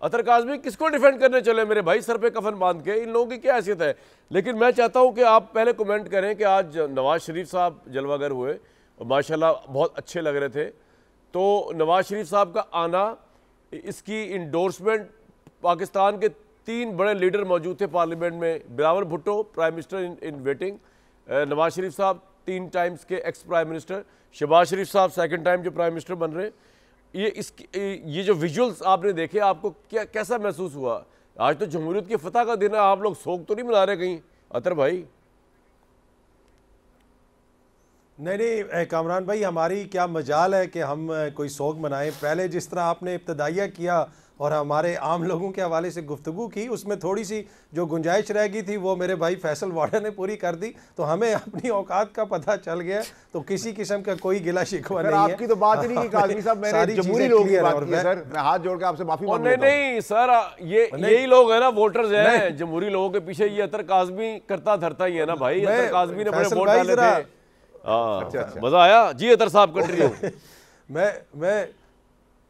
अतर काज़मी किसको डिफेंड करने चले मेरे भाई, सर पे कफन बांध के? इन लोगों की क्या हैसियत है? लेकिन मैं चाहता हूं कि आप पहले कमेंट करें कि आज नवाज शरीफ साहब जलवागर हुए और माशाल्लाह बहुत अच्छे लग रहे थे। तो नवाज शरीफ साहब का आना, इसकी इंडोर्समेंट, पाकिस्तान के 3 बड़े लीडर मौजूद थे पार्लियामेंट में, Bilawal Bhutto prime minister in waiting, Nawaz Sharif sahab 3 times के ex prime minister, Shehbaz Sharif sahab 2nd time जो प्राइम मिनिस्टर बन रहे। ये जो विजुअल्स आपने देखे, आपको कैसा महसूस हुआ? आज तो जमहूरियत की फतह का दिन है, आप लोग शोक तो नहीं मना रहे कहीं अतर भाई? नहीं कामरान भाई, हमारी क्या मजाल है कि हम कोई शोक मनाएं। पहले जिस तरह आपने इब्तदाइया किया और हमारे आम लोगों के हवाले से गुफ्तगू की, उसमें थोड़ी सी जो गुंजाइश रह गई थी वो मेरे भाई फैसल वाडा ने पूरी कर दी। तो हमें अपनी औकात का पता चल गया, तो किसी किस्म का कोई गिला शिकवा नहीं है। आपकी तो बात ही नहीं की काज़मी साहब, मैंने जमहूरी लोगों की बात की है सर। मैं हाथ जोड़ के आपसे माफी मांग लेता हूं। नहीं सर, ये यही लोग है ना वोटर्स हैं जमहूरी लोगों के पीछे। ये अतर काज़मी करता धरता ही है ना भाई। अतर काज़मी ने बड़े वोट डाले थे। अच्छा, मजा आया जी अतर साहब कंट्री।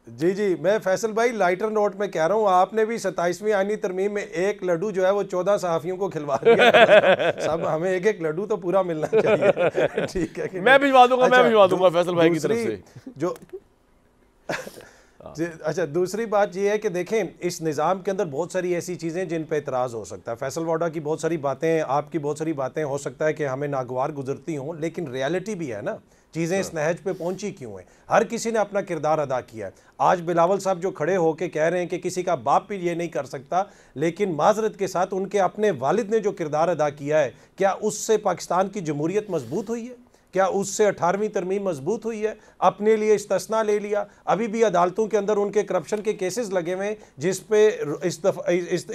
जी मैं फैसल भाई लाइटर नोट में कह रहा हूँ, आपने भी 27वीं आईनी तरमीम में एक लड्डू जो है वो 14 सहाफियों को खिलवा दिया। सब हमें एक एक लड्डू तो पूरा मिलना चाहिए, ठीक है कि मैं भिजवा दूंगा। मैं भिजवा दूंगा फैसल भाई की तरफ से जो अच्छा, दूसरी बात यह है कि देखें, इस निज़ाम के अंदर बहुत सारी ऐसी चीज़ें जिन पे एतराज़ हो सकता है। फैसल वाडा की बहुत सारी बातें, आपकी बहुत सारी बातें हो सकता है कि हमें नागवार गुजरती हों, लेकिन रियलिटी भी है ना, चीज़ें इस नहज पे पहुंची क्यों हैं? हर किसी ने अपना किरदार अदा किया है। आज बिलावल साहब जो खड़े होकर कह रहे हैं कि किसी का बाप भी ये नहीं कर सकता, लेकिन माजरत के साथ उनके अपने वालिद ने जो किरदार अदा किया है, क्या उससे पाकिस्तान की जमहूरियत मजबूत हुई है? क्या उससे 18वीं तरमीम मजबूत हुई है? अपने लिए इस्तिस्ना ले लिया। अभी भी अदालतों के अंदर उनके करप्शन के केसेस लगे हुए हैं, जिस पे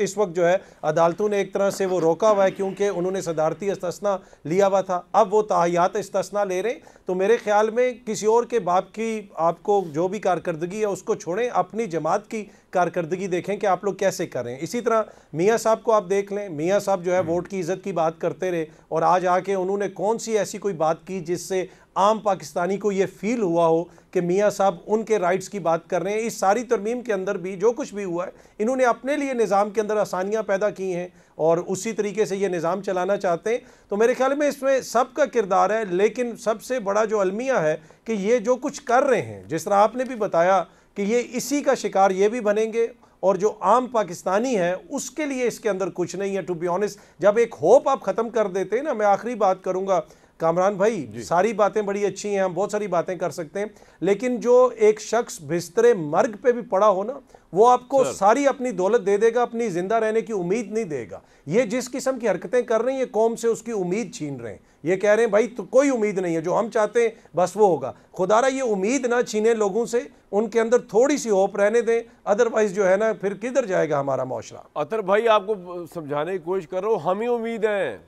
इस वक्त जो है अदालतों ने एक तरह से वो रोका हुआ है, क्योंकि उन्होंने सदारती इस्तिस्ना लिया हुआ था। अब वो ताहियात इस्तिस्ना ले रहे हैं। तो मेरे ख्याल में किसी और के बाप की आपको जो भी कारकर्दगी है उसको छोड़ें, अपनी जमात की कारकर्दगी देखें कि आप लोग कैसे कर रहे हैं। इसी तरह मियाँ साहब को आप देख लें, मियाँ साहब जो है वोट की इज़्ज़त की बात करते रहे, और आज आके उन्होंने कौन सी ऐसी कोई बात की जिससे आम पाकिस्तानी को ये फील हुआ हो कि मियाँ साहब उनके राइट्स की बात कर रहे हैं। इस सारी तरमीम के अंदर भी जो कुछ भी हुआ है, इन्होंने अपने लिए निज़ाम के अंदर आसानियाँ पैदा की हैं और उसी तरीके से ये निज़ाम चलाना चाहते हैं। तो मेरे ख्याल में इसमें सबका किरदार है, लेकिन सबसे बड़ा जो अलमिया है कि ये जो कुछ कर रहे हैं, जिस तरह आपने भी बताया कि ये इसी का शिकार ये भी बनेंगे, और जो आम पाकिस्तानी है उसके लिए इसके अंदर कुछ नहीं है। टू बी ऑनेस्ट, जब एक होप आप ख़त्म कर देते हैं ना, मैं आखिरी बात करूँगा कामरान भाई, सारी बातें बड़ी अच्छी हैं, हम बहुत सारी बातें कर सकते हैं, लेकिन जो एक शख्स बिस्तरे मर्ग पे भी पड़ा हो ना, वो आपको सारी अपनी दौलत दे देगा, अपनी जिंदा रहने की उम्मीद नहीं देगा। ये जिस किस्म की हरकतें कर रही हैं, कौम से उसकी उम्मीद छीन रहे हैं। ये कह रहे हैं भाई तो कोई उम्मीद नहीं है, जो हम चाहते हैं बस वो होगा। खुदारा ये उम्मीद ना छीने लोगों से, उनके अंदर थोड़ी सी होप रहने दें, अदरवाइज जो है ना फिर किधर जाएगा हमारा माशरा। अतर भाई आपको समझाने की कोशिश कर रहा हूँ, हम ही उम्मीद है,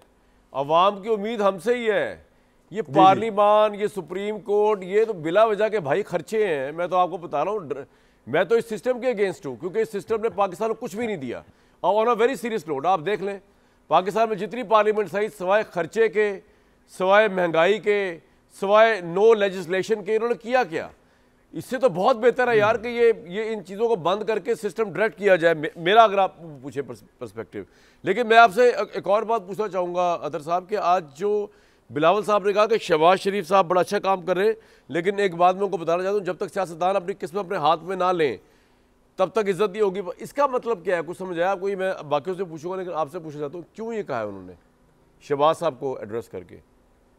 अवाम की उम्मीद हमसे ही है। ये पार्लिमान, ये सुप्रीम कोर्ट, ये तो बिला वजह के भाई खर्चे हैं। मैं तो आपको बता रहा हूँ, मैं तो इस सिस्टम के अगेंस्ट हूँ, क्योंकि इस सिस्टम ने पाकिस्तान को कुछ भी नहीं दिया। और on a very serious note आप देख लें, पाकिस्तान में जितनी पार्लियामेंट सही, सिवाय खर्चे के, सिवाय महंगाई के, सिवाय नो लेजिस्लेशन के, इन्होंने किया क्या? इससे तो बहुत बेहतर है यार कि ये इन चीज़ों को बंद करके सिस्टम डायरेक्ट किया जाए, मेरा अगर आप पूछे पर्सपेक्टिव। लेकिन मैं आपसे एक और बात पूछना चाहूँगा अतर साहब कि आज जो बिलावल साहब ने कहा कि शहबाज शरीफ साहब बड़ा अच्छा काम कर रहे हैं, लेकिन एक बात मैं उनको बताना चाहता हूँ, जब तक सियासतदान अपनी किस्मत अपने हाथ में ना लें तब तक इज्जत नहीं होगी। इसका मतलब क्या है, कुछ समझ आया आपको? मैं बाकियों से पूछूंगा, लेकिन आपसे पूछना चाहता हूँ, क्यों ये कहा है उन्होंने शहबाज साहब को एड्रेस करके,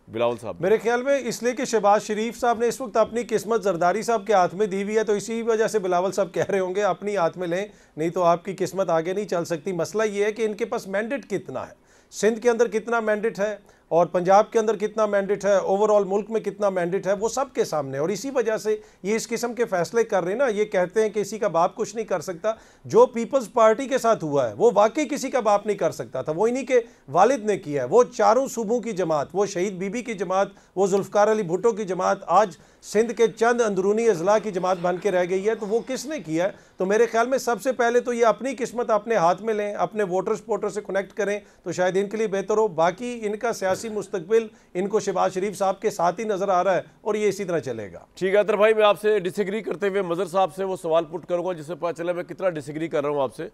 बिलावल साहब? मेरे ख्याल में इसलिए कि शहबाज शरीफ साहब ने इस वक्त अपनी किस्मत जरदारी साहब के हाथ में दी हुई है, तो इसी वजह से बिलावल साहब कह रहे होंगे अपनी हाथ में लें, नहीं तो आपकी किस्मत आगे नहीं चल सकती। मसला ये है कि इनके पास मैंडेट कितना है, सिंध के अंदर कितना मैंडेट है और पंजाब के अंदर कितना मैंडेट है, ओवरऑल मुल्क में कितना मैंडेट है, वो सबके सामने। और इसी वजह से ये इस किस्म के फैसले कर रहे हैं ना। ये कहते हैं कि किसी का बाप कुछ नहीं कर सकता। जो पीपल्स पार्टी के साथ हुआ है वो वाकई किसी का बाप नहीं कर सकता था, वो इन्हीं के वालिद ने किया है। वो चारों सूबों की जमात, वो शहीद बीबी की जमात, वो जुल्फ़कार अली भुट्टो की जमात आज सिंध के चंद अंदरूनी अजला की जमात बन के रह गई है, तो वो किसने किया है? तो मेरे ख्याल में सबसे पहले तो ये अपनी किस्मत अपने हाथ में लें, अपने वोटर सपोर्टर से कनेक्ट करें, तो शायद इनके लिए बेहतर हो। बाकी इनका सियासी मुस्तकबिल इनको शहबाज शरीफ साहब के साथ ही नजर आ रहा है और ये इसी तरह चलेगा। ठीक है अतर भाई, मैं आपसे डिसएग्री करते हुए मजर साहब से वो सवाल पुट करूंगा जिससे पता चला मैं कितना डिसएग्री कर रहा हूं आपसे।